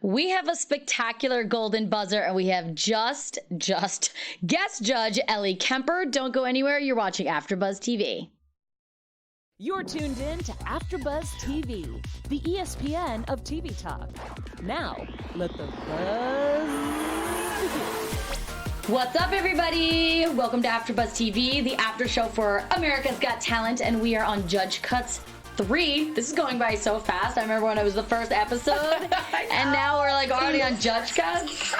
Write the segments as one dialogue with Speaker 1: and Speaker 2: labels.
Speaker 1: We have a spectacular golden buzzer, and we have just guest judge Ellie Kemper. Don't go anywhere. You're watching Afterbuzz TV.
Speaker 2: You're tuned in to Afterbuzz TV, the ESPN of TV talk. Now, let the buzz begin.
Speaker 1: What's up, everybody? Welcome to Afterbuzz TV, the after show for America's Got Talent, and we are on Judge Cuts 3. This is going by so fast. I remember when it was the first episode, and now we're like already on Judge Cuts.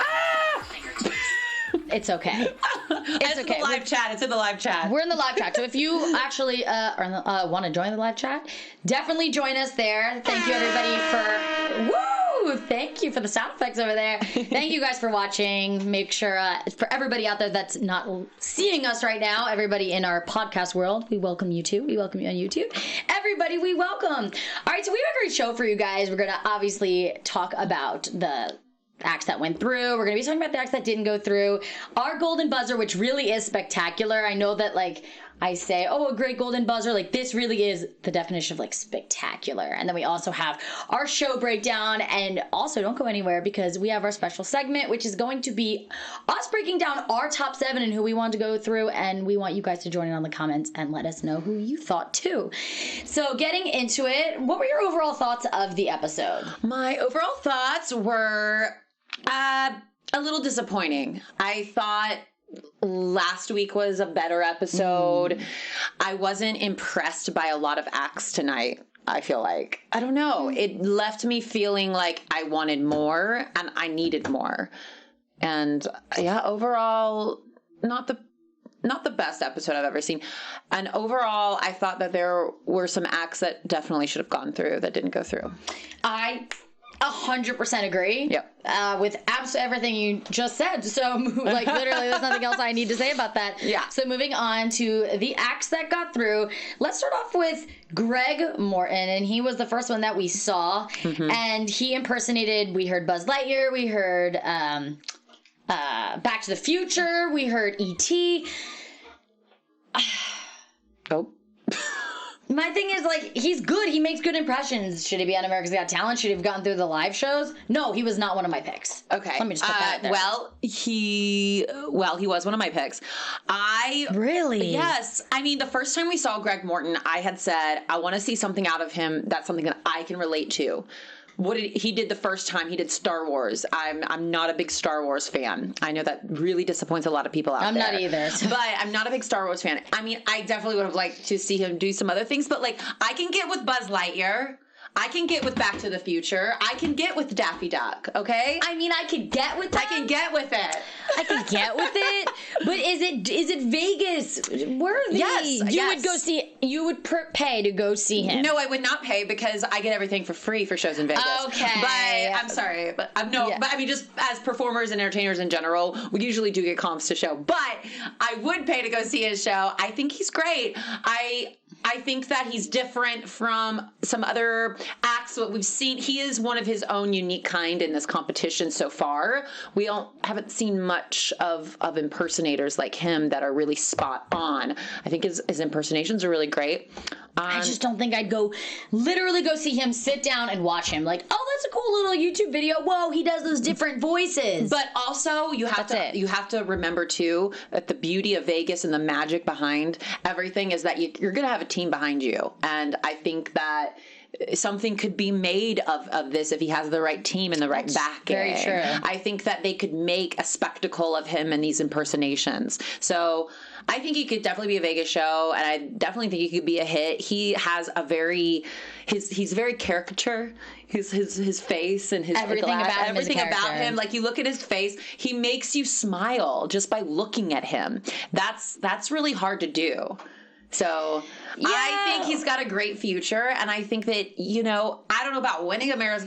Speaker 1: It's okay. It's okay.
Speaker 3: The live chat. It's in the live chat.
Speaker 1: We're in the live chat. So if you actually want to join the live chat, definitely join us there. Thank you, everybody, for thank you for the sound effects over there. Thank you guys for watching. Make sure for everybody out there that's not seeing us right now, everybody in our podcast world, we welcome you too. We welcome you on YouTube. Everybody, we welcome. All right, so we have a great show for you guys. We're gonna obviously talk about the acts that went through. We're going to be talking about the acts that didn't go through. Our golden buzzer, which really is spectacular. I know that, like, I say, oh, a great golden buzzer. Like, this really is the definition of, like, spectacular. And then we also have our show breakdown. And also, don't go anywhere because we have our special segment, which is going to be us breaking down our top 7 and who we want to go through. And we want you guys to join in on the comments and let us know who you thought, too. So, getting into it, what were your overall thoughts of the episode?
Speaker 3: My overall thoughts were a little disappointing. I thought last week was a better episode. I wasn't impressed by a lot of acts tonight. I feel like, I don't know. It left me feeling like I wanted more and I needed more. And yeah, overall, not the best episode I've ever seen. And overall, I thought that there were some acts that definitely should have gone through that didn't go through.
Speaker 1: I 100% agree.
Speaker 3: Yep.
Speaker 1: With absolutely everything you just said. So, like, literally, there's nothing else I need to say about that.
Speaker 3: Yeah.
Speaker 1: So, moving on to the acts that got through. Let's start off with Greg Morton, and he was the first one that we saw. Mm-hmm. And he impersonated, we heard Buzz Lightyear, we heard Back to the Future, we heard E.T.
Speaker 3: Oh.
Speaker 1: My thing is, like, he's good. He makes good impressions. Should he be on America's Got Talent? Should he have gotten through the live shows? No, he was not one of my picks.
Speaker 3: Okay.
Speaker 1: Let me just put that out there.
Speaker 3: He was one of my picks.
Speaker 1: Really?
Speaker 3: Yes. I mean, the first time we saw Greg Morton, I had said, I want to see something out of him that's something that I can relate to. He did the first time, he did Star Wars. I'm not a big Star Wars fan. I know that really disappoints a lot of people out there.
Speaker 1: I'm not either.
Speaker 3: But I'm not a big Star Wars fan. I mean, I definitely would have liked to see him do some other things, but, like, I can get with Buzz Lightyear. I can get with Back to the Future. I can get with Daffy Duck, okay?
Speaker 1: I mean, I could get with that.
Speaker 3: I can get with it.
Speaker 1: I can get with it. But is it Vegas worthy?
Speaker 3: Yes.
Speaker 1: You would pay to go see him.
Speaker 3: No, I would not pay because I get everything for free for shows in Vegas.
Speaker 1: Okay.
Speaker 3: But I'm sorry, but but I mean, just as performers and entertainers in general, we usually do get comps to show. But I would pay to go see his show. I think he's great. I think that he's different from some other acts that we've seen. He is one of his own unique kind in this competition so far. We haven't seen much of impersonators like him that are really spot on. I think his impersonations are really great.
Speaker 1: I just don't think I'd literally go see him, sit down and watch him. Like, oh, that's a cool little YouTube video. Whoa, he does those different voices.
Speaker 3: But also, you have to remember too that the beauty of Vegas and the magic behind everything is that you're going to have a team behind you. And I think that something could be made of this if he has the right team and the right backing.
Speaker 1: Very true.
Speaker 3: I think that they could make a spectacle of him in these impersonations. So I think he could definitely be a Vegas show, and I definitely think he could be a hit. He has he's very caricature. His face and his
Speaker 1: everything
Speaker 3: about him. Like, you look at his face, he makes you smile just by looking at him. That's really hard to do. So yeah. I think he's got a great future, and I think that, I don't know about winning America's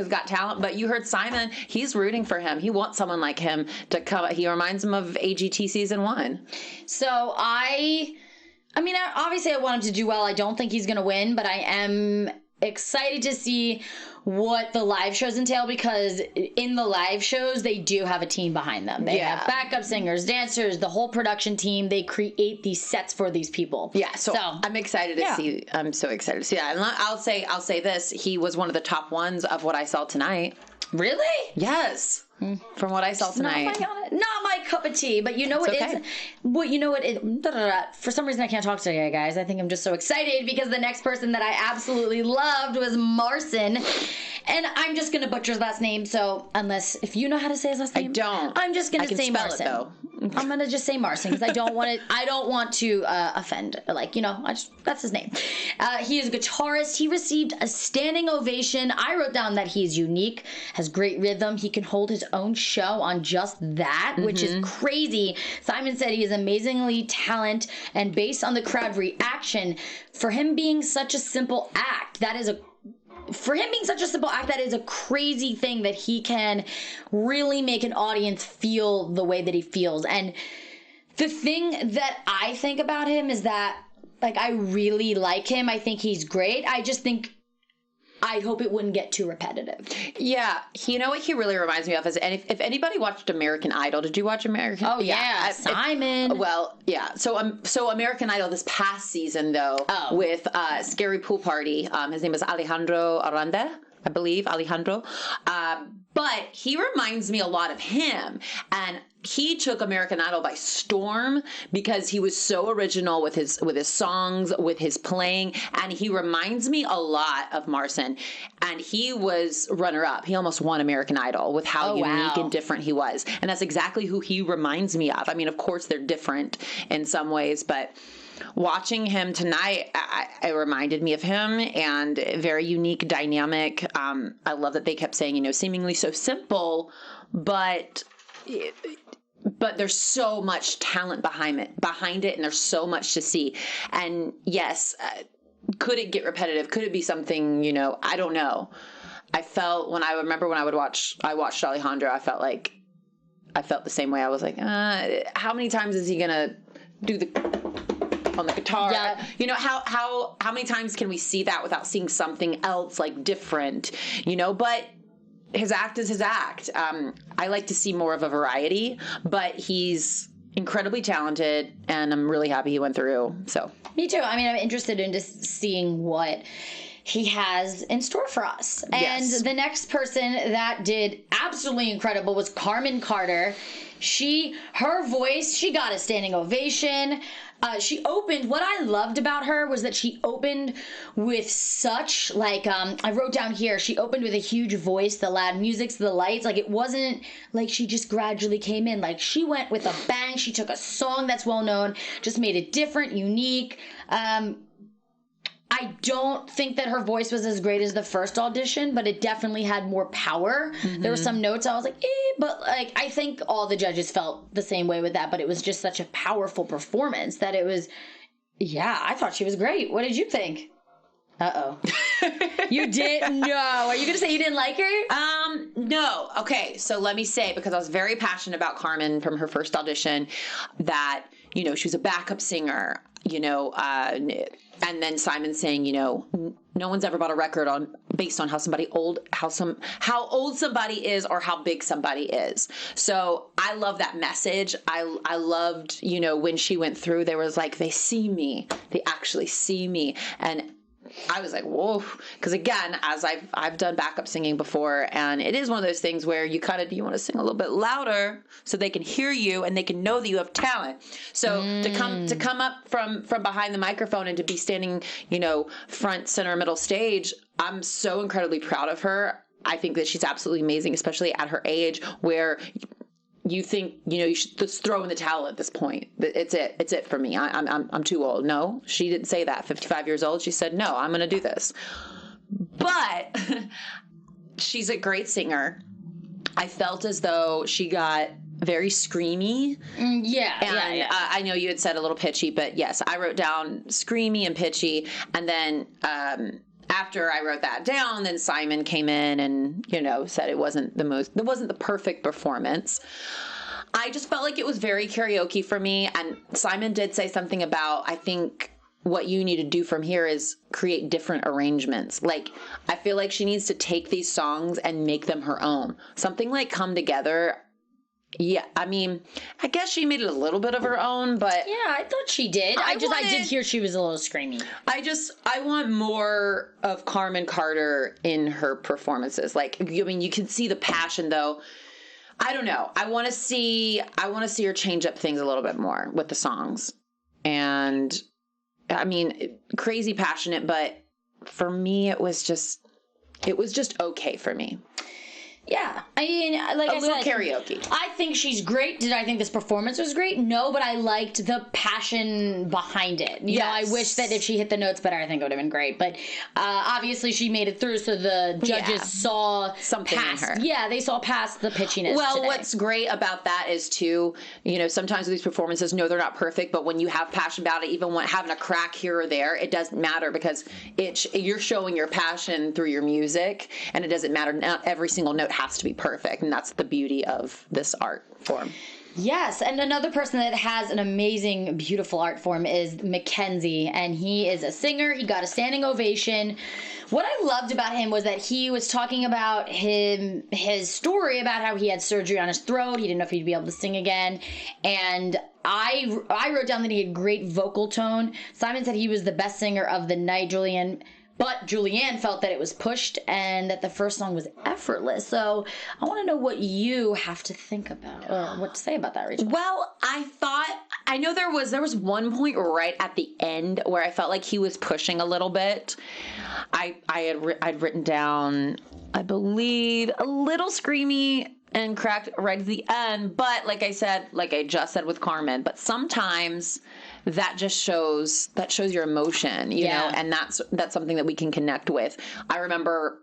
Speaker 3: Got Talent, but you heard Simon, he's rooting for him. He wants someone like him to come. He reminds him of AGT season 1.
Speaker 1: So I mean, obviously I want him to do well. I don't think he's going to win, but I am excited to see what the live shows entail, because in the live shows, they do have a team behind them. They have backup singers, dancers, the whole production team. They create these sets for these people.
Speaker 3: Yeah, so I'm excited to see. I'm so excited to see that. And I'll say this. He was one of the top ones of what I saw tonight.
Speaker 1: Really?
Speaker 3: Yes. From what I saw tonight.
Speaker 1: Not my cup of tea, but you know what
Speaker 3: okay.
Speaker 1: is what you know what it for some reason I can't talk today, guys. I think I'm just so excited because the next person that I absolutely loved was Marcin. And I'm just gonna butcher his last name, so if you know how to say his last name.
Speaker 3: I don't.
Speaker 1: I'm just gonna say Marcin. I'm gonna just say Marcin because I don't want to offend. That's his name. He is a guitarist. He received a standing ovation. I wrote down that he's unique, has great rhythm. He can hold his own show on just that, which is crazy. Simon said he is amazingly talented, and based on the crowd reaction, for him being such a simple act, that is a crazy thing that he can really make an audience feel the way that he feels. And the thing that I think about him is that, I really like him. I think he's great. I hope it wouldn't get too repetitive.
Speaker 3: Yeah. You know what he really reminds me of is, and if anybody watched American Idol, did you watch American?
Speaker 1: Oh, yeah. Simon.
Speaker 3: So American Idol this past season, though, with Scary Pool Party, his name is Alejandro Aranda, I believe, Alejandro. But he reminds me a lot of him. And he took American Idol by storm because he was so original with his songs, with his playing, and he reminds me a lot of Marcin. And he was runner-up. He almost won American Idol with how unique and different he was. And that's exactly who he reminds me of. I mean, of course, they're different in some ways, but watching him tonight, it reminded me of him, and very unique, dynamic. I love that they kept saying, seemingly so simple, but there's so much talent behind it, and there's so much to see. And yes, could it get repetitive? Could it be something, I don't know. I felt when I watched Alejandro, I felt the same way. I was like, how many times is he gonna do on the guitar? Yeah. How many times can we see that without seeing something else different? But his act is his act. I like to see more of a variety, but he's incredibly talented, and I'm really happy he went through. So
Speaker 1: me too. I mean, I'm interested in just seeing what he has in store for us. And the next person that did absolutely incredible was Carmen Carter. Her voice, she got a standing ovation. She opened, what I loved about her was that she opened with such, I wrote down here, she opened with a huge voice, the loud music, the lights. It wasn't like she just gradually came in. She went with a bang. She took a song that's well known, just made it different, unique. I don't think that her voice was as great as the first audition, but it definitely had more power. Mm-hmm. There were some notes I was like, but I think all the judges felt the same way with that, but it was just such a powerful performance that it was, I thought she was great. What did you think? Uh-oh. You did? No. Are you going to say you didn't like her?
Speaker 3: No. Okay. So let me say, because I was very passionate about Carmen from her first audition, that, she was a backup singer, and then Simon saying, no one's ever bought a record based on how old somebody is or how big somebody is. So I love that message. I loved, when she went through, there was they see me, they actually see me. And I was like, whoa. Because again, as I've done backup singing before, and it is one of those things where you want to sing a little bit louder so they can hear you and they can know that you have talent. So to come up from behind the microphone and to be standing, front, center, middle stage, I'm so incredibly proud of her. I think that she's absolutely amazing, especially at her age, where you think, you should just throw in the towel at this point. It's it for me. I'm too old. No, she didn't say that. 55 years old. She said, no, I'm going to do this. But she's a great singer. I felt as though she got very screamy.
Speaker 1: Yeah.
Speaker 3: I know you had said a little pitchy, but yes, I wrote down screamy and pitchy. And then, after I wrote that down, then Simon came in and, said it wasn't the perfect performance. I just felt like it was very karaoke for me. And Simon did say something about, I think what you need to do from here is create different arrangements. I feel like she needs to take these songs and make them her own. Something like Come Together, Yeah, I mean, I guess she made it a little bit of her own, but
Speaker 1: Yeah, I thought she did. I did hear she was a little screamy.
Speaker 3: I want more of Carmen Carter in her performances. Like, I mean, you can see the passion though. I don't know. I want to see her change up things a little bit more with the songs. And I mean, crazy passionate, but for me, it was just okay for me.
Speaker 1: Yeah, I mean, like I said,
Speaker 3: a little karaoke.
Speaker 1: I think she's great. Did I think this performance was great? No, but I liked the passion behind it. You know, I wish that if she hit the notes better, I think it would have been great. But obviously, she made it through, so the judges saw
Speaker 3: something
Speaker 1: past.
Speaker 3: in her.
Speaker 1: Yeah, they saw past the pitchiness.
Speaker 3: Well,
Speaker 1: today.
Speaker 3: what's great about that is too, you know, sometimes with these performances, no, they're not perfect, but when you have passion about it, even when having a crack here or there, it doesn't matter because you're showing your passion through your music, and it doesn't matter. Not every single note has to be perfect, and that's the beauty of this art form.
Speaker 1: Yes, and another person that has an amazing, beautiful art form is McKenzie, and he is a singer. He got a standing ovation. What I loved about him was that he was talking about his story about how he had surgery on his throat. He didn't know if he'd be able to sing again, and I wrote down that he had great vocal tone. Simon said he was the best singer of the night. But Julianne felt that it was pushed and that the first song was effortless. So I want to know what you have to think about or what to say about that, Rachel.
Speaker 3: Well, I know there was one point right at the end where I felt like he was pushing a little bit. I'd written down, I believe, a little screamy and cracked right at the end. But like I just said with Carmen, but sometimes that just shows your emotion, you know, and that's something that we can connect with. I remember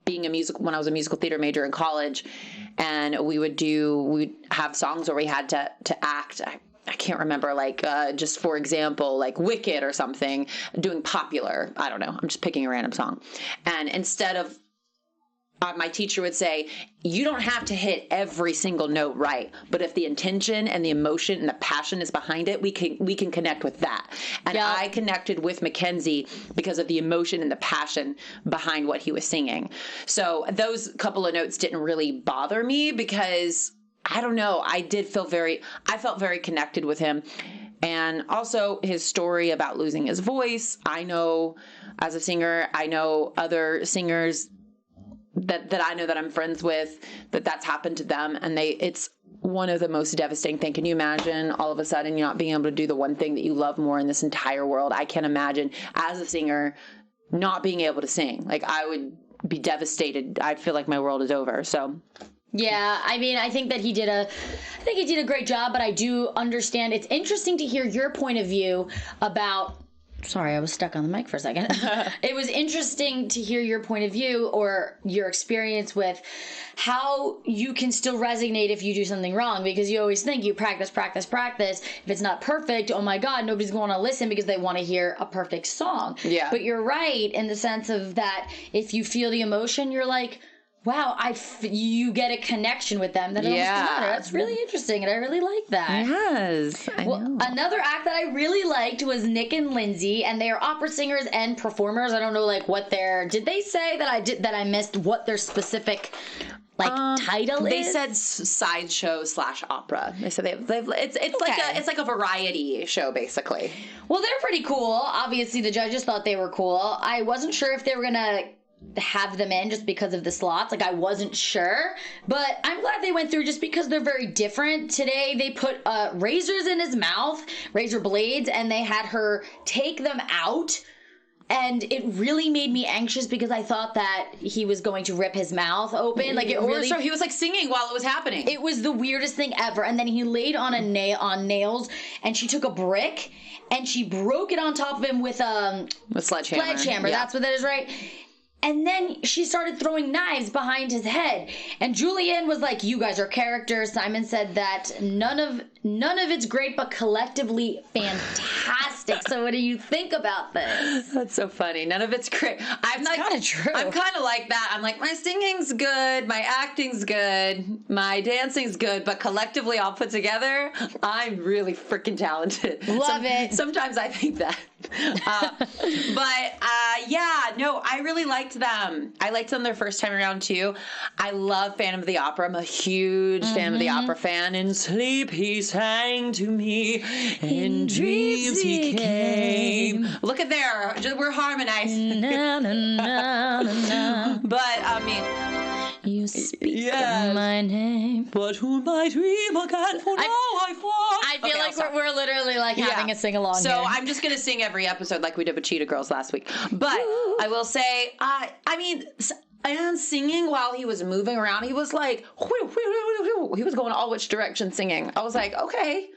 Speaker 3: being when I was a musical theater major in college, and we'd have songs where we had to act. I can't remember, like, just for example, like Wicked or something, doing Popular. I don't know. I'm just picking a random song. And instead of my teacher would say, you don't have to hit every single note right, but if the intention and the emotion and the passion is behind it, we can connect with that. And I connected with McKenzie because of the emotion and the passion behind what he was singing. So those couple of notes didn't really bother me because, I don't know, I felt very connected with him. And also his story about losing his voice. I know as a singer, I know other singers that I know that I'm friends with, that's happened to them. And it's one of the most devastating things. Can you imagine all of a sudden you're not being able to do the one thing that you love more in this entire world? I can't imagine as a singer not being able to sing. Like, I would be devastated. I'd feel like my world is over. So
Speaker 1: yeah, I mean, I think he did a great job, but I do understand. It's interesting to hear your point of view about. Sorry, I was stuck on the mic for a second. It was interesting to hear your point of view or your experience with how you can still resonate if you do something wrong, because you always think you practice. If it's not perfect, oh my God, nobody's going to listen because they want to hear a perfect song. Yeah. But you're right in the sense of that if you feel the emotion, you're like, wow, you get a connection with them that it almost doesn't matter. That's really interesting, and I really like that.
Speaker 3: Yes, I know.
Speaker 1: Another act that I really liked was Nick and Lindsay, and they are opera singers and performers. I don't know, like, did they say that I missed what their specific title is?
Speaker 3: They said sideshow / opera. They said it's like a variety show basically.
Speaker 1: Well, they're pretty cool. Obviously, the judges thought they were cool. I wasn't sure if they were gonna have them in just because of the slots. Like, I wasn't sure, but I'm glad they went through just because they're very different. Today they put razors in his mouth, razor blades, and they had her take them out, and it really made me anxious because I thought that he was going to rip his mouth open. Like,
Speaker 3: so he was like singing while it was happening.
Speaker 1: It was the weirdest thing ever. And then he laid on nails, and she took a brick and she broke it on top of him with a sledgehammer. Yeah. That's what that is, right? And then she started throwing knives behind his head. And Julianne was like, you guys are characters. Simon said that none of it's great, but collectively fantastic. So what do you think about this?
Speaker 3: That's so funny. None of it's great.
Speaker 1: It's kind of true.
Speaker 3: I'm kind of like that. I'm like, my singing's good, my acting's good, my dancing's good, but collectively all put together, I'm really freaking talented.
Speaker 1: Love it.
Speaker 3: Sometimes I think that. Yeah, no, I really liked them. I liked them their first time around too. I love Phantom of the Opera. I'm a huge Phantom of the Opera fan. In sleep he sang to me, in dreams he came. Look at there, we're harmonized.
Speaker 1: Na, na, na, na, na.
Speaker 3: But I mean,
Speaker 1: you speak my name.
Speaker 3: But whom I dream again, for now I fall.
Speaker 1: I feel like we're literally like having a sing-along
Speaker 3: So
Speaker 1: here.
Speaker 3: I'm just going to sing every episode like we did with Cheetah Girls last week. But I will say, I mean, and singing while he was moving around, he was like, he was going all which direction singing. I was like, okay.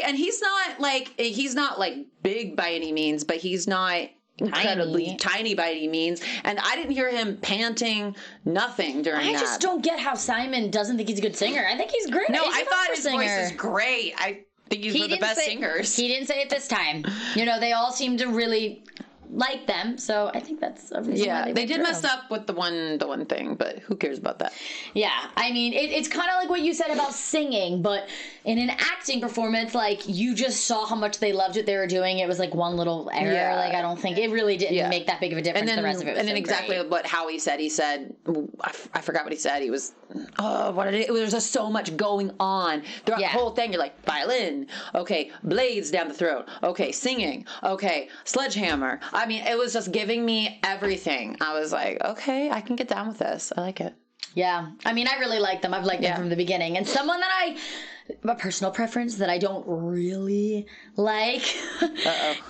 Speaker 3: And he's not like big by any means, but he's not incredibly tiny by any means, and I didn't hear him panting nothing during that.
Speaker 1: I just don't get how Simon doesn't think he's a good singer. I think he's great.
Speaker 3: No,
Speaker 1: I
Speaker 3: thought his voice is great. I think he's one of the best singers.
Speaker 1: He didn't say it this time. You know, they all seem to really like them, so I think that's a reason why
Speaker 3: they did mess up with the one thing, but who cares about that?
Speaker 1: Yeah, I mean, it's kind of like what you said about singing, but in an acting performance, like, you just saw how much they loved what they were doing. It was like one little error.
Speaker 3: Yeah.
Speaker 1: Like, I don't think it really didn't make that big of a difference. The rest of it was
Speaker 3: and then
Speaker 1: so
Speaker 3: exactly
Speaker 1: great.
Speaker 3: what Howie said. He said, I forgot what he said. He was, there's just so much going on throughout the whole thing. You're like, violin, okay, blades down the throat, okay, singing, okay, sledgehammer. I mean, it was just giving me everything. I was like, okay, I can get down with this. I like it.
Speaker 1: Yeah. I mean, I really like them. I've liked them from the beginning. And someone that a personal preference that I don't really like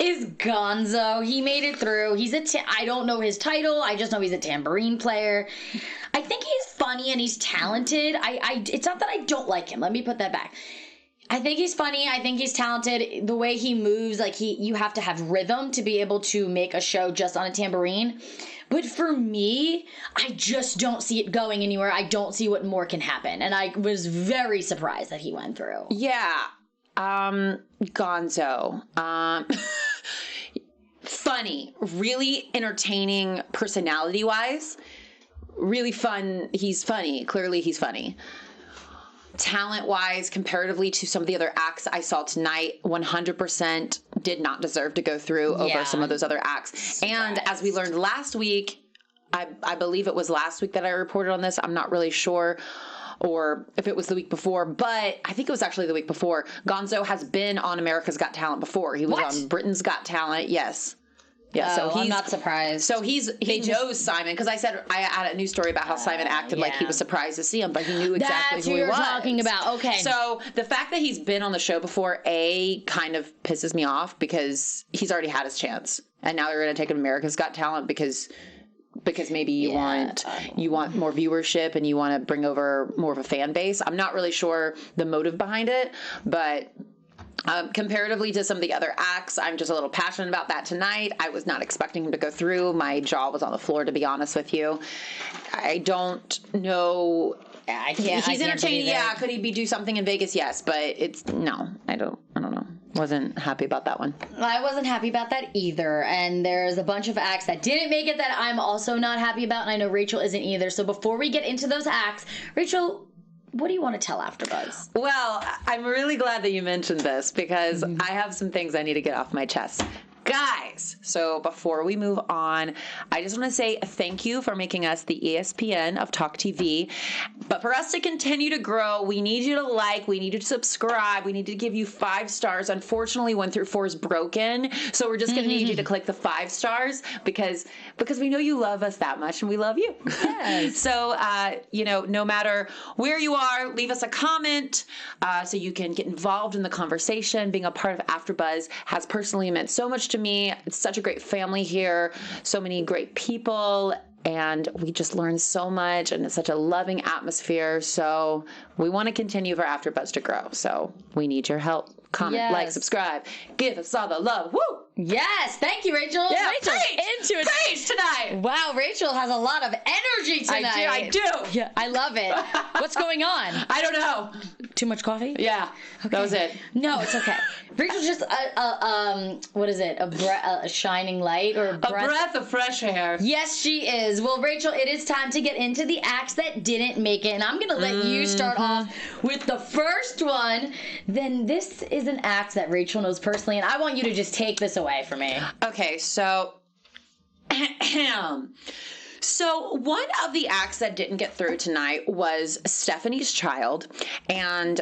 Speaker 1: is Gonzo. He made it through. I don't know his title. I just know he's a tambourine player. I think he's funny and he's talented. It's not that I don't like him. Let me put that back. I think he's funny. I think he's talented. The way he moves, like you have to have rhythm to be able to make a show just on a tambourine. But for me, I just don't see it going anywhere. I don't see what more can happen. And I was very surprised that he went through.
Speaker 3: Yeah. Gonzo. Funny. Really entertaining personality-wise. Really fun. He's funny. Clearly he's funny. Talent-wise, comparatively to some of the other acts I saw tonight, 100% did not deserve to go through over some of those other acts. And as we learned last week, I believe it was last week that I reported on this. I'm not really sure, or if it was the week before, but I think it was actually the week before. Gonzo has been on America's Got Talent before. He was on Britain's Got Talent. Yes. Yeah, so
Speaker 1: I'm not surprised.
Speaker 3: So he knows Simon, because I had a news story about how Simon acted like he was surprised to see him, but he knew exactly who he was.
Speaker 1: That's who you're talking about. Okay.
Speaker 3: So the fact that he's been on the show before, kind of pisses me off, because he's already had his chance, and now they're going to take America's Got Talent because maybe you want more viewership and you want to bring over more of a fan base. I'm not really sure the motive behind it, but comparatively to some of the other acts, I'm just a little passionate about that tonight. I was not expecting him to go through. My jaw was on the floor, to be honest with you. I don't know. He's entertaining. Yeah. Could he do something in Vegas? Yes. But I don't know. Wasn't happy about that one.
Speaker 1: I wasn't happy about that either. And there's a bunch of acts that didn't make it that I'm also not happy about. And I know Rachel isn't either. So before we get into those acts, Rachel, what do you want to tell Afterbuzz?
Speaker 3: Well, I'm really glad that you mentioned this, because I have some things I need to get off my chest. Guys, so before we move on, I just want to say thank you for making us the ESPN of Talk TV. But for us to continue to grow, we need you to we need you to subscribe, we need to give you 5 stars. Unfortunately, 1 through 4 is broken, so we're just going to need you to click the 5 stars because we know you love us that much and we love you.
Speaker 1: Yes.
Speaker 3: So, no matter where you are, leave us a comment so you can get involved in the conversation. Being a part of Afterbuzz has personally meant so much to me. It's such a great family here, so many great people, and we just learn so much, and it's such a loving atmosphere. So we want to continue for Afterbuzz to grow. So we need your help. Comment, like, subscribe, give us all the love. Woo!
Speaker 1: Yes, thank you, Rachel.
Speaker 3: Yeah,
Speaker 1: Rachel's into it.
Speaker 3: Preach tonight.
Speaker 1: Wow, Rachel has a lot of energy tonight.
Speaker 3: I do.
Speaker 1: Yeah, I love it. What's going on?
Speaker 3: I don't know.
Speaker 1: Too much coffee?
Speaker 3: Yeah. Okay. That was it.
Speaker 1: No, it's okay. Rachel's just what is it? A shining light or a
Speaker 3: breath of fresh air.
Speaker 1: Yes, she is. Well, Rachel, it is time to get into the acts that didn't make it, and I'm gonna let you start off with the first one. Then this is an act that Rachel knows personally, and I want you to just take this away from me.
Speaker 3: Okay, so. So one of the acts that didn't get through tonight was Stephanie's Child, and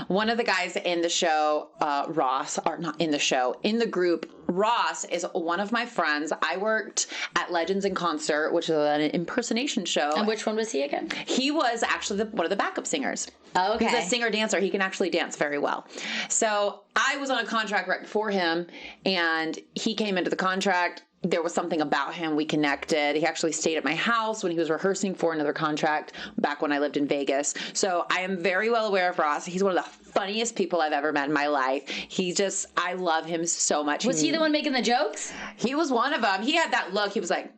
Speaker 3: one of the guys in the show, Ross, or not in the show, in the group, Ross is one of my friends. I worked at Legends in Concert, which is an impersonation show.
Speaker 1: And which one was he again?
Speaker 3: He was actually one of the backup singers.
Speaker 1: Oh, okay.
Speaker 3: He's a singer-dancer. He can actually dance very well. So I was on a contract right before him, and he came into the contract. There was something about him. We connected. He actually stayed at my house when he was rehearsing for another contract back when I lived in Vegas. So I am very well aware of Ross. He's one of the funniest people I've ever met in my life. I love him so much.
Speaker 1: Was he the one making the jokes?
Speaker 3: He was one of them. He had that look. He was like,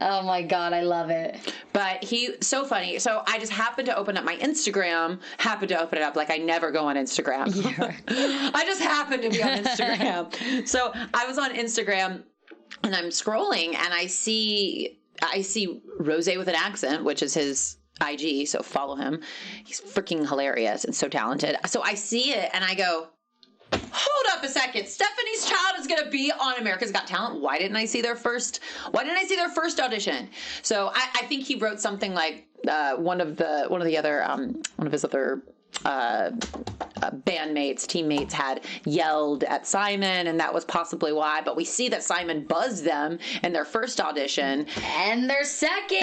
Speaker 1: oh my God, I love it.
Speaker 3: But so funny. So I just happened to open up my Instagram, like I never go on Instagram. Yeah. I just happened to be on Instagram. So I was on Instagram and I'm scrolling and I see Rose with an accent, which is his IG. So follow him. He's freaking hilarious and so talented. So I see it and I go, hold up a second. Stephanie's Child is going to be on America's Got Talent. Why didn't I see their first audition? So I think he wrote something like one of his other bandmates, teammates had yelled at Simon, and that was possibly why. But we see that Simon buzzed them in their first audition.
Speaker 1: And their second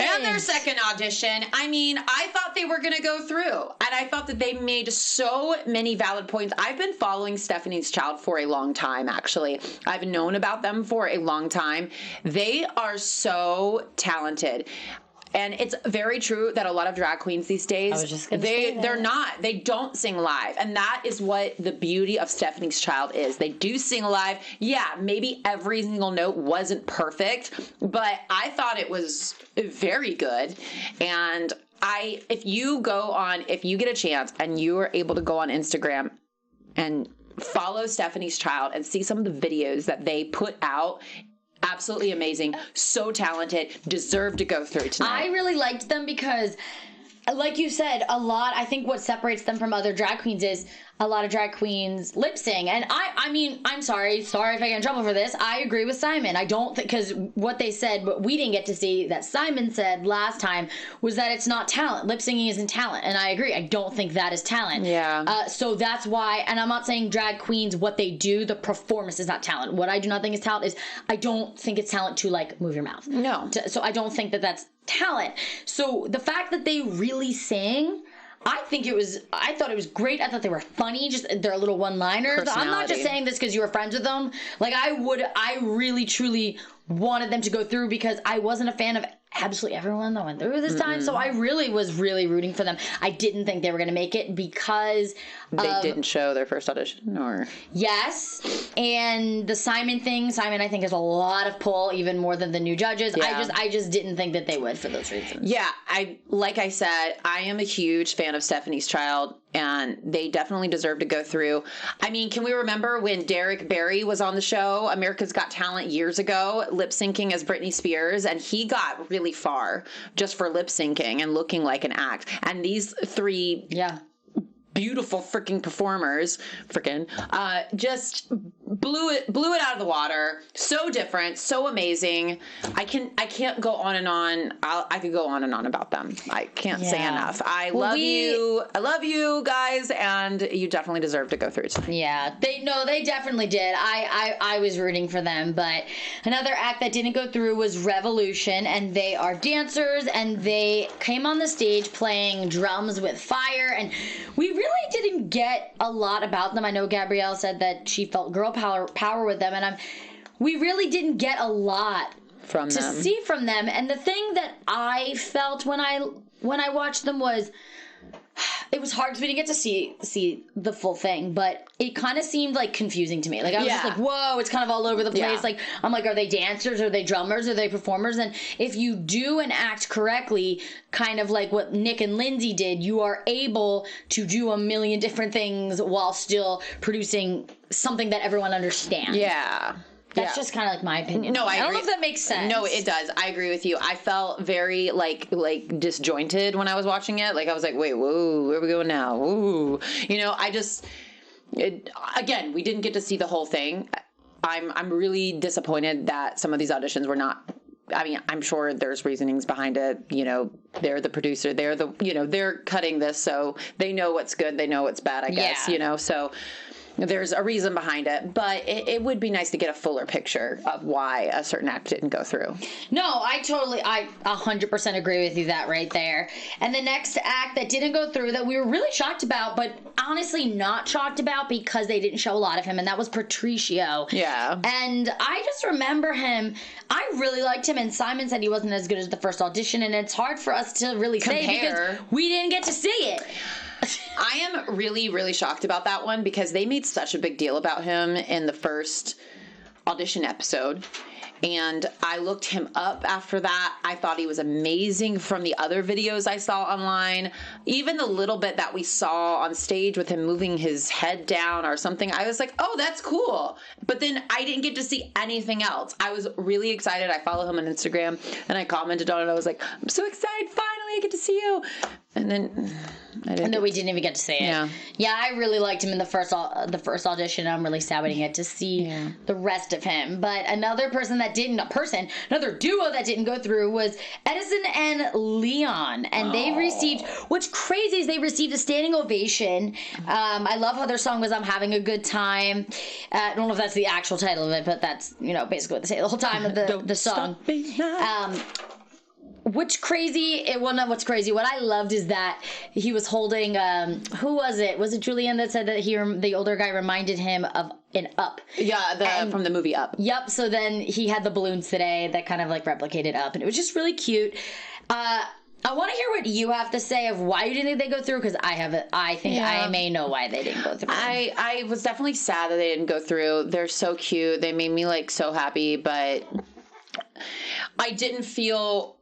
Speaker 3: audition. I mean, I thought they were going to go through. And I thought that they made so many valid points. I've been following Stephanie's Child for a long time, actually. I've known about them for a long time. They are so talented. And it's very true that a lot of drag queens these days, they don't sing live. And that is what the beauty of Stephanie's Child is. They do sing live. Yeah, maybe every single note wasn't perfect, but I thought it was very good. And if you get a chance and you are able to go on Instagram and follow Stephanie's Child and see some of the videos that they put out, absolutely amazing, so talented, deserve to go through tonight.
Speaker 1: I really liked them because, like you said, I think what separates them from other drag queens is a lot of drag queens lip sing. And I mean, I'm sorry if I get in trouble for this. I agree with Simon. I don't think, because what they said, but we didn't get to see that Simon said last time was that it's not talent. Lip singing isn't talent. And I agree. I don't think that is talent. Yeah. So that's why, and I'm not saying drag queens, what they do, the performance is not talent. What I do not think is talent is, I don't think it's talent to like move your mouth. No. So I don't think that that's talent. So the fact that they really sing, I thought it was great. I thought they were funny, just their little one-liners. I'm not just saying this because you were friends with them. Like, I really, truly wanted them to go through because I wasn't a fan of absolutely everyone that went through this time. So I really was rooting for them. I didn't think they were going to make it because
Speaker 3: they didn't show their first audition, or?
Speaker 1: Yes. And the Simon thing, I think has a lot of pull, even more than the new judges. Yeah. I just didn't think that they would for those reasons.
Speaker 3: Yeah. Like I said, I am a huge fan of Stephanie's Child, and they definitely deserve to go through. I mean, can we remember when Derek Barry was on the show, America's Got Talent, years ago, lip syncing as Britney Spears, and he got really far just for lip syncing and looking like an act. And these three beautiful freaking performers just blew it out of the water. So different, so amazing. I can't go on and on. I could go on and on about them. I can't say enough. I love you guys, and you definitely deserve to go through tonight.
Speaker 1: Yeah, they definitely did. I was rooting for them. But another act that didn't go through was Revolution, and they are dancers, and they came on the stage playing drums with fire, and we really didn't get a lot about them. I know Gabrielle said that she felt girl power with them, and we really didn't get a lot to see from them. And the thing that I felt when I watched them was, it was hard because we didn't get to see the full thing, but it kind of seemed like confusing to me. Like I was just like, whoa, it's kind of all over the place.
Speaker 3: Yeah.
Speaker 1: Like I'm like, are they dancers? Are they drummers? Are they performers? And if you do and act correctly, kind of like what Nick and Lindsay did, you are able to do a million different things while still producing something that everyone understands.
Speaker 3: Yeah.
Speaker 1: That's just kind of like my opinion.
Speaker 3: No, I
Speaker 1: don't
Speaker 3: agree.
Speaker 1: know if that makes sense.
Speaker 3: No, it does. I agree with you. I felt very like disjointed when I was watching it. Like I was like, wait, whoa, where are we going now? Whoa. You know, again, we didn't get to see the whole thing. I'm really disappointed that some of these auditions were not. I mean, I'm sure there's reasonings behind it. You know, they're the producer. They're cutting this, so they know what's good. They know what's bad, I guess, you know, so there's a reason behind it, but it would be nice to get a fuller picture of why a certain act didn't go through.
Speaker 1: No, I 100% agree with you that right there. And the next act that didn't go through that we were really shocked about, but honestly not shocked about because they didn't show a lot of him, and that was Patricio.
Speaker 3: Yeah.
Speaker 1: And I just remember him, I really liked him, and Simon said he wasn't as good as the first audition, and it's hard for us to really say because we didn't get to see it.
Speaker 3: I am really, really shocked about that one because they made such a big deal about him in the first audition episode. And I looked him up after that. I thought he was amazing from the other videos I saw online. Even the little bit that we saw on stage with him moving his head down or something, I was like, oh, that's cool. But then I didn't get to see anything else. I was really excited. I follow him on Instagram and I commented on it. I was like, I'm so excited. Finally, I get to see you. And then
Speaker 1: we didn't even get to see it. Yeah, I really liked him in the first audition. I'm really sad we didn't get to see the rest of him. But another another duo that didn't go through was Edison and Leon. And they received, what's crazy is they received a standing ovation. I love how their song was I'm Having a Good Time. I don't know if that's the actual title of it, but that's, basically what they say the whole time of the song. What's crazy, what I loved is that he was holding, who was it? Was it Julian that said that the older guy reminded him of an Up?
Speaker 3: Yeah, from the movie Up.
Speaker 1: Yep, so then he had the balloons today that kind of like replicated Up, and it was just really cute. I want to hear what you have to say of why you didn't think they go through, because I think I may know why they didn't go through.
Speaker 3: I was definitely sad that they didn't go through. They're so cute. They made me like so happy, but I didn't feel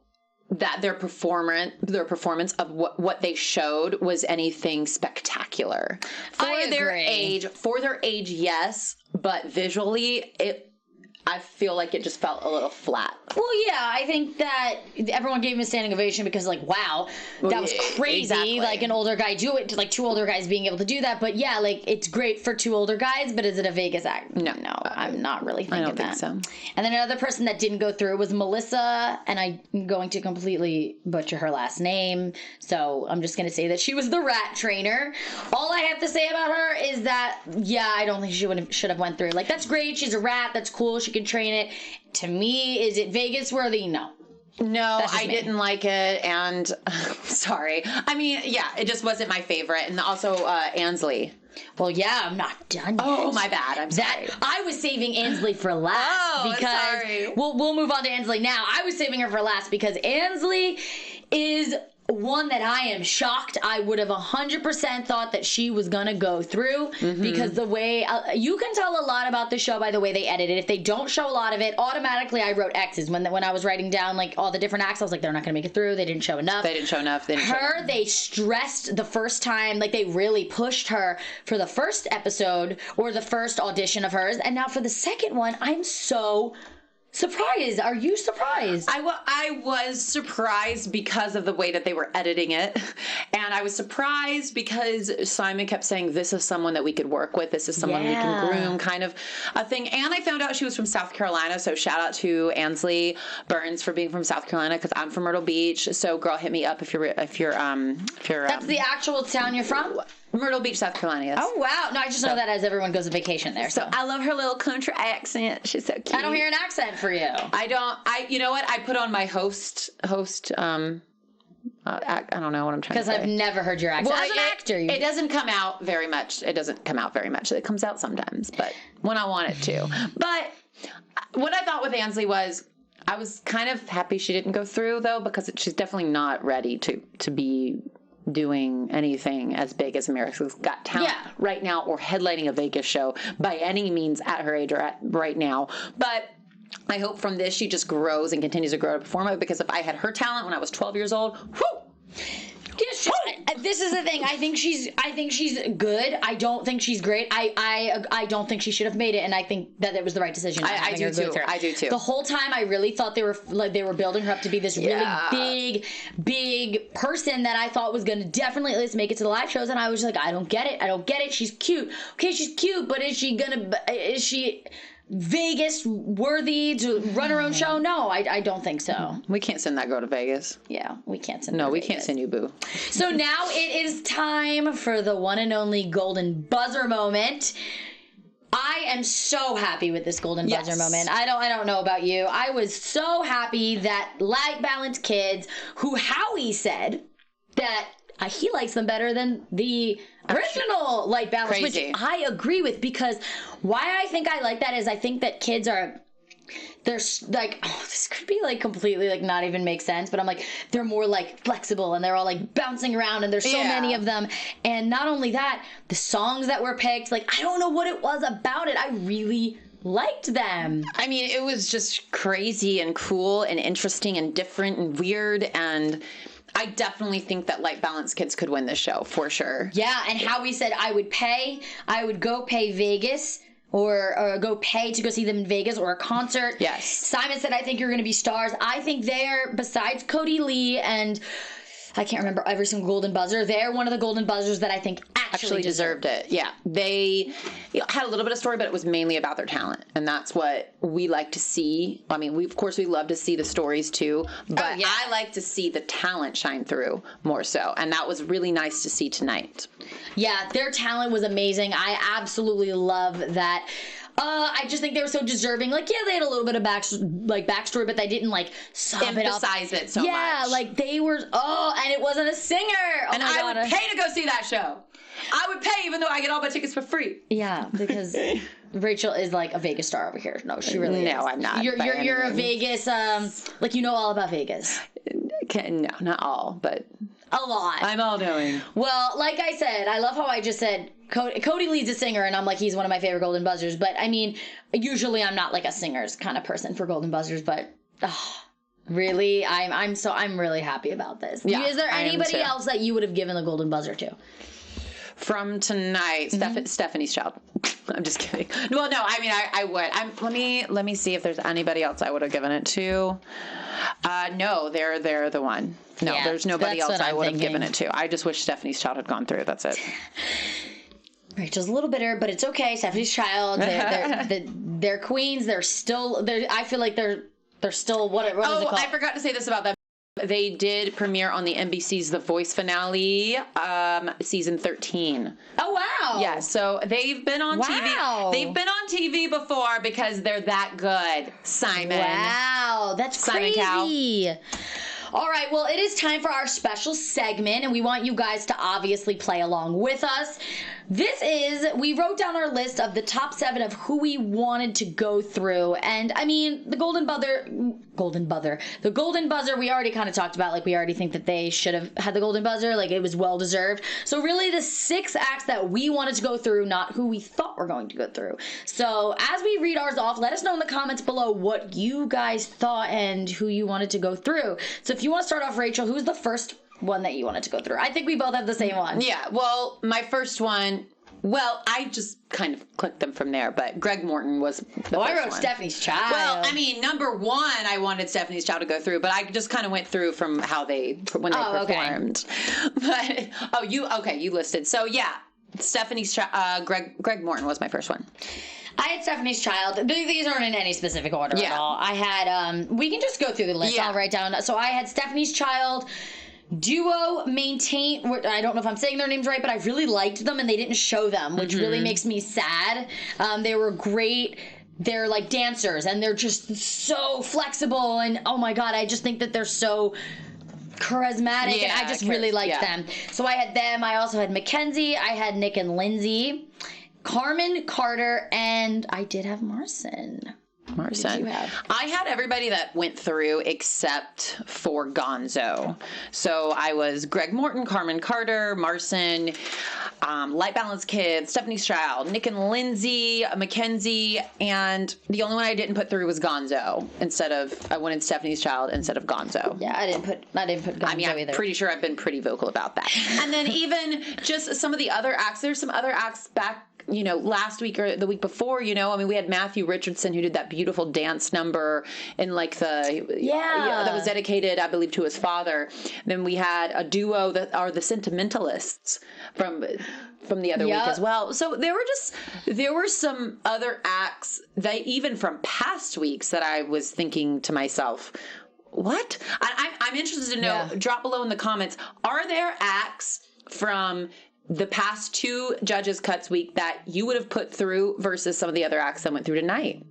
Speaker 3: that their performance of what they showed was anything spectacular. For their age, yes, but visually I feel like it just felt a little flat.
Speaker 1: Well, yeah, I think that everyone gave him a standing ovation because, like, wow, that was crazy.
Speaker 3: Exactly.
Speaker 1: Like, an older guy do it, like, two older guys being able to do that. But, yeah, like, it's great for two older guys, but is it a Vegas act? No, I'm not really thinking that. I don't think so. And then another person that didn't go through was Melissa, and I'm going to completely butcher her last name, so I'm just going to say that she was the rat trainer. All I have to say about her is that, yeah, I don't think she should have went through. Like, that's great. She's a rat. That's cool. She can train it. To me, is it Vegas worthy? No, I didn't like it, and sorry. I mean, yeah, it just wasn't my favorite. And also Ansley. Well, yeah, I'm not done yet.
Speaker 3: Oh, my bad. I'm sorry.
Speaker 1: I was saving Ansley for last because we'll move on to Ansley now. I was saving her for last because Ansley is one that I am shocked. I would have 100% thought that she was gonna go through because the way you can tell a lot about the show by the way they edit it. If they don't show a lot of it, automatically I wrote X's when I was writing down like all the different acts. I was like, they're not gonna make it through. They didn't show enough. They stressed the first time, like they really pushed her for the first episode or the first audition of hers, and now for the second one, I'm so surprised. Are you surprised?
Speaker 3: I was surprised because of the way that they were editing it. And I was surprised because Simon kept saying, this is someone that we could work with. This is someone we can groom, kind of a thing. And I found out she was from South Carolina. So shout out to Ansley Burns for being from South Carolina because I'm from Myrtle Beach. So girl, hit me up if you're
Speaker 1: That's the actual town you're from?
Speaker 3: Myrtle Beach, South Carolina, yes.
Speaker 1: Oh, wow. No, I just know that as everyone goes on vacation there. So
Speaker 3: I love her little country accent. She's so cute.
Speaker 1: I don't hear an accent for you.
Speaker 3: You know what? I put on my host, I don't know what I'm trying to say.
Speaker 1: Because I've never heard your accent. As an actor.
Speaker 3: It doesn't come out very much. It comes out sometimes, but when I want it to. But what I thought with Ansley was, I was kind of happy she didn't go through, though, because she's definitely not ready to be doing anything as big as America's Got Talent right now, or headlining a Vegas show by any means at her age or right now. But I hope from this she just grows and continues to grow to perform it, because if I had her talent when I was 12 years old, whoo!
Speaker 1: This is the thing. I think she's good. I don't think she's great. I don't think she should have made it, and I think that it was the right decision.
Speaker 3: I do too. I do too.
Speaker 1: The whole time, I really thought they were building her up to be this really big person that I thought was going to definitely at least make it to the live shows, and I was like, I don't get it. She's cute. Okay, she's cute, but is she Vegas worthy to run her own show? No, I don't think so.
Speaker 3: We can't send that girl to Vegas.
Speaker 1: Yeah, we can't send her
Speaker 3: No,
Speaker 1: to
Speaker 3: we
Speaker 1: Vegas.
Speaker 3: can't send you, boo.
Speaker 1: So now it is time for the one and only golden buzzer moment. I am so happy with this golden buzzer moment. I don't know about you. I was so happy that Light Balance Kids, who Howie said that he likes them better than the original Light Balance, which I agree with, because why I think I like that is I think that kids are, they're like, oh, this could be like completely like not even make sense, but I'm like, they're more like flexible and they're all like bouncing around and there's so many of them. And not only that, the songs that were picked, like, I don't know what it was about it. I really liked them.
Speaker 3: I mean, it was just crazy and cool and interesting and different and weird, and I definitely think that Light Balance Kids could win this show for sure.
Speaker 1: Yeah, and Howie said I would go pay Vegas or go pay to go see them in Vegas or a concert.
Speaker 3: Yes.
Speaker 1: Simon said, I think you're going to be stars. I think they're, besides Cody Lee and I can't remember every single golden buzzer, they're one of the golden buzzers that I think actually
Speaker 3: deserved it. Yeah. They had a little bit of story, but it was mainly about their talent. And that's what we like to see. I mean, we love to see the stories too, but I like to see the talent shine through more so. And that was really nice to see tonight.
Speaker 1: Yeah, their talent was amazing. I absolutely love that. I just think they were so deserving. Like, yeah, they had a little bit of backstory, but they didn't like
Speaker 3: emphasize it so much.
Speaker 1: Yeah, like they were. And it wasn't a singer. Oh
Speaker 3: and I would pay to go see that show. I would pay even though I get all my tickets for free.
Speaker 1: Yeah, because Rachel is like a Vegas star over here. No, she really is.
Speaker 3: No, I'm not.
Speaker 1: You're a Vegas. Like you know all about Vegas.
Speaker 3: No, not all, but
Speaker 1: a lot.
Speaker 3: I'm all knowing.
Speaker 1: Well, like I said, I love how I just said Cody Lee's a singer, and I'm like, he's one of my favorite golden buzzers. But I mean, usually I'm not like a singer's kind of person for golden buzzers, but really, I'm really happy about this. Yeah, is there anybody else that you would have given the golden buzzer to?
Speaker 3: From tonight, Stephanie's Child. I'm just kidding. Well, no, I mean, I would. Let me see if there's anybody else I would have given it to. No, they're the one. No, there's nobody else I would have given it to. I just wish Stephanie's Child had gone through. That's it.
Speaker 1: Rachel's a little bitter, but it's okay. Stephanie's Child. They're queens. They're still. I feel like they're still what is it called?
Speaker 3: I forgot to say this about them. They did premiere on the NBC's The Voice finale, season 13.
Speaker 1: Oh, wow.
Speaker 3: Yeah, so they've been on TV. They've been on TV before because they're that good, Simon.
Speaker 1: Wow, that's
Speaker 3: Simon
Speaker 1: crazy. All right, well, it is time for our special segment, and we want you guys to obviously play along with us. We wrote down our list of the top 7 of who we wanted to go through, and I mean, the golden buzzer, we already kind of talked about, like, we already think that they should have had the golden buzzer, like, it was well-deserved. So really, the 6 acts that we wanted to go through, not who we thought were going to go through. So as we read ours off, let us know in the comments below what you guys thought and who you wanted to go through. So if you want to start off, Rachel, who's the first one that you wanted to go through? I think we both have the same one.
Speaker 3: Yeah, well, my first one, I just kind of clicked them from there, but Greg Morton was the first one.
Speaker 1: I wrote Stephanie's Child.
Speaker 3: Well, I mean, number 1, I wanted Stephanie's Child to go through, but I just kind of went through from when they performed.
Speaker 1: Okay.
Speaker 3: But, you listed. So, yeah, Stephanie's Child, Greg Morton was my first one.
Speaker 1: I had Stephanie's Child. These aren't in any specific order at all. I had, we can just go through the list. Yeah. I'll write down. So I had Stephanie's Child, Duo, Maintain. I don't know if I'm saying their names right, but I really liked them and they didn't show them, which really makes me sad. They were great. They're like dancers and they're just so flexible. And oh my God, I just think that they're so charismatic and I just really liked them. So I had them. I also had McKenzie. I had Nick and Lindsay. Carmen Carter, and I did have Marcin.
Speaker 3: Marcin.
Speaker 1: What did you have?
Speaker 3: I had everybody that went through except for Gonzo. So I was Greg Morton, Carmen Carter, Marcin, Light Balance Kids, Stephanie Stroud, Nick and Lindsay, McKenzie, and the only one I didn't put through was Gonzo. I wanted Stephanie's Child instead of Gonzo.
Speaker 1: Yeah, I didn't put Gonzo
Speaker 3: I mean, I'm
Speaker 1: either.
Speaker 3: pretty sure I've been pretty vocal about that. And then even just some of the other acts, there's some other acts back, last week or the week before, I mean, we had Matthew Richardson who did that beautiful dance number in like that was dedicated, I believe, to his father. Then we had a duo that are the Sentimentalists from the other week as well. So there were some other acts that even from past weeks that I was thinking to myself, what? I'm interested to know, drop below in the comments, are there acts from the past 2 Judges Cuts week that you would have put through versus some of the other acts that went through tonight?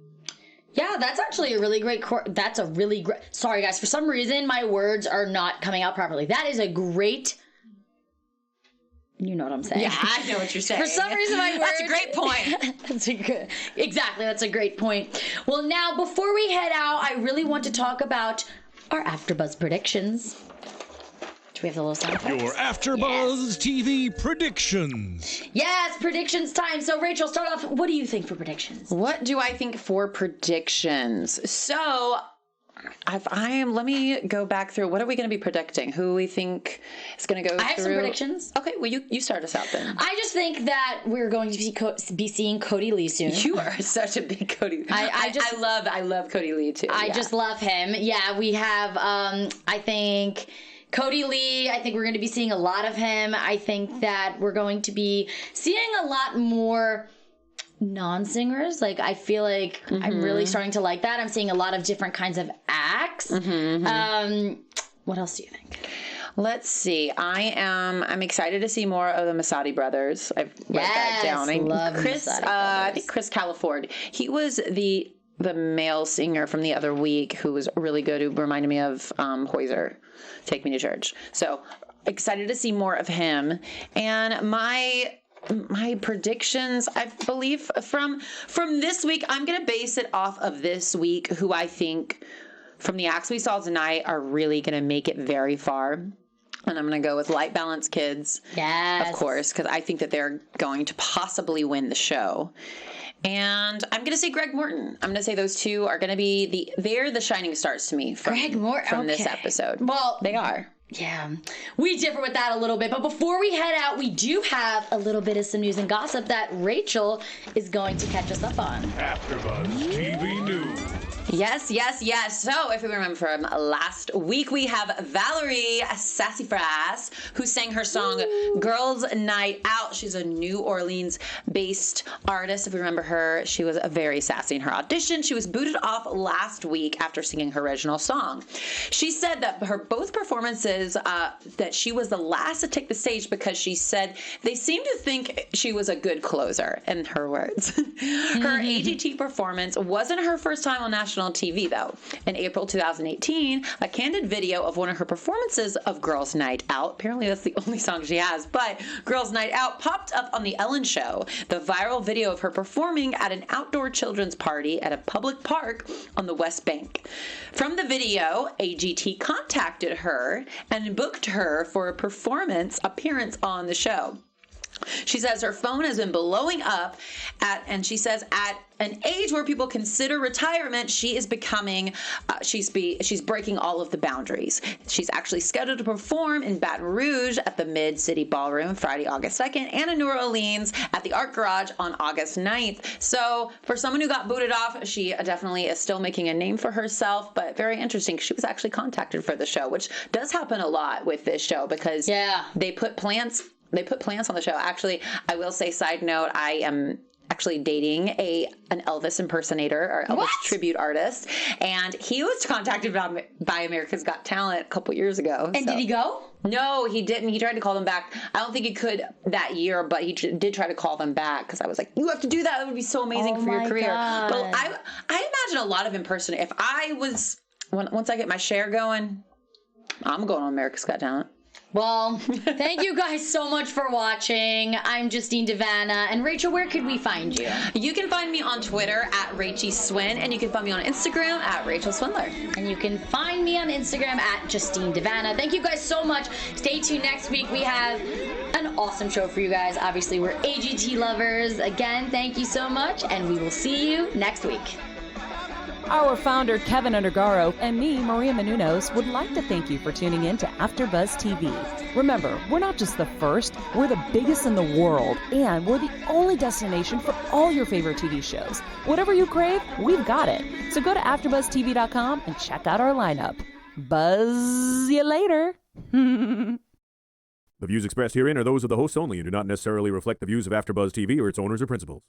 Speaker 1: Yeah, that's actually a really great... That's a really great... Sorry, guys. For some reason, my words are not coming out properly. That is a great... You know what I'm saying.
Speaker 3: Yeah, I know what you're saying.
Speaker 1: For some reason, my words...
Speaker 3: That's a great point.
Speaker 1: That's a great point. Well, now, before we head out, I really want to talk about our AfterBuzz predictions. Do we have the little sound effects?
Speaker 4: Your AfterBuzz TV predictions.
Speaker 1: Yes, predictions time. So, Rachel, start off. What do you think for predictions?
Speaker 3: What do I think for predictions? So, let me go back through. What are we going to be predicting? Who we think is going to go through?
Speaker 1: I have some predictions.
Speaker 3: Okay, well, you start us out then.
Speaker 1: I just think that we're going to be seeing Cody Lee soon.
Speaker 3: You are such a big Cody. I love Cody Lee too.
Speaker 1: I just love him. Yeah, we have. I think Cody Lee. I think we're going to be seeing a lot of him. I think that we're going to be seeing a lot more non-singers. Like, I feel like I'm really starting to like that. I'm seeing a lot of different kinds of acts. What else do you think?
Speaker 3: Let's see. I'm excited to see more of the Masadi brothers. I've wrote that down. I think Chris Calaford. He was the male singer from the other week who was really good, who reminded me of Hoyser, Take Me to Church. So excited to see more of him. And my predictions, I believe from this week, I'm going to base it off of this week, who I think from the acts we saw tonight are really going to make it very far. And I'm going to go with Light Balance Kids.
Speaker 1: Yes.
Speaker 3: Of course, because I think that they're going to possibly win the show. And I'm going to say Greg Morton. I'm going to say those two are going to be they're the shining stars to me from this episode.
Speaker 1: Well,
Speaker 3: they are.
Speaker 1: Yeah, we differ with that a little bit. But before we head out, we do have a little bit of some news and gossip that Rachel is going to catch us up on.
Speaker 4: AfterBuzz TV News.
Speaker 3: Yes. So, if we remember from last week, we have Valerie Sassafras, who sang her song Girls Night Out. She's a New Orleans-based artist. If we remember her, she was very sassy in her audition. She was booted off last week after singing her original song. She said that both performances, that she was the last to take the stage because she said they seemed to think she was a good closer, in her words. Her AGT performance wasn't her first time on national TV, though. In April 2018, a candid video of one of her performances of Girls Night Out, apparently that's the only song she has, but Girls Night Out popped up on The Ellen Show. The viral video of her performing at an outdoor children's party at a public park on the West Bank. From the video, AGT contacted her and booked her for a performance appearance on the show. She says her phone has been blowing up and she says at an age where people consider retirement, she is becoming, she's breaking all of the boundaries. She's actually scheduled to perform in Baton Rouge at the Mid-City Ballroom Friday, August 2nd, and in New Orleans at the Art Garage on August 9th. So for someone who got booted off, she definitely is still making a name for herself, but very interesting. She was actually contacted for the show, which does happen a lot with this show because they put plants on the show. Actually, I will say, side note, I am actually dating an Elvis impersonator or Elvis tribute artist, and he was contacted by America's Got Talent a couple years ago.
Speaker 1: And did he go?
Speaker 3: No, he didn't. He tried to call them back. I don't think he could that year, but he did try to call them back because I was like, you have to do that. That would be so amazing for your career.
Speaker 1: God.
Speaker 3: But I imagine a lot of impersonators. If I was, once I get my share going, I'm going on America's Got Talent.
Speaker 1: Well, thank you guys so much for watching. I'm Justine DiVanna. And Rachel, where could we find you?
Speaker 3: You can find me on Twitter at Rachie Swin, and you can find me on Instagram at Rachel Swindler.
Speaker 1: And you can find me on Instagram at Justine DiVanna. Thank you guys so much. Stay tuned next week. We have an awesome show for you guys. Obviously, we're AGT lovers. Again, thank you so much, and we will see you next week.
Speaker 2: Our founder, Kevin Undergaro, and me, Maria Menounos, would like to thank you for tuning in to Afterbuzz TV. Remember, we're not just the first, we're the biggest in the world, and we're the only destination for all your favorite TV shows. Whatever you crave, we've got it. So go to AfterbuzzTV.com and check out our lineup. Buzz you later.
Speaker 5: The views expressed herein are those of the hosts only and do not necessarily reflect the views of AfterBuzz TV or its owners or principals.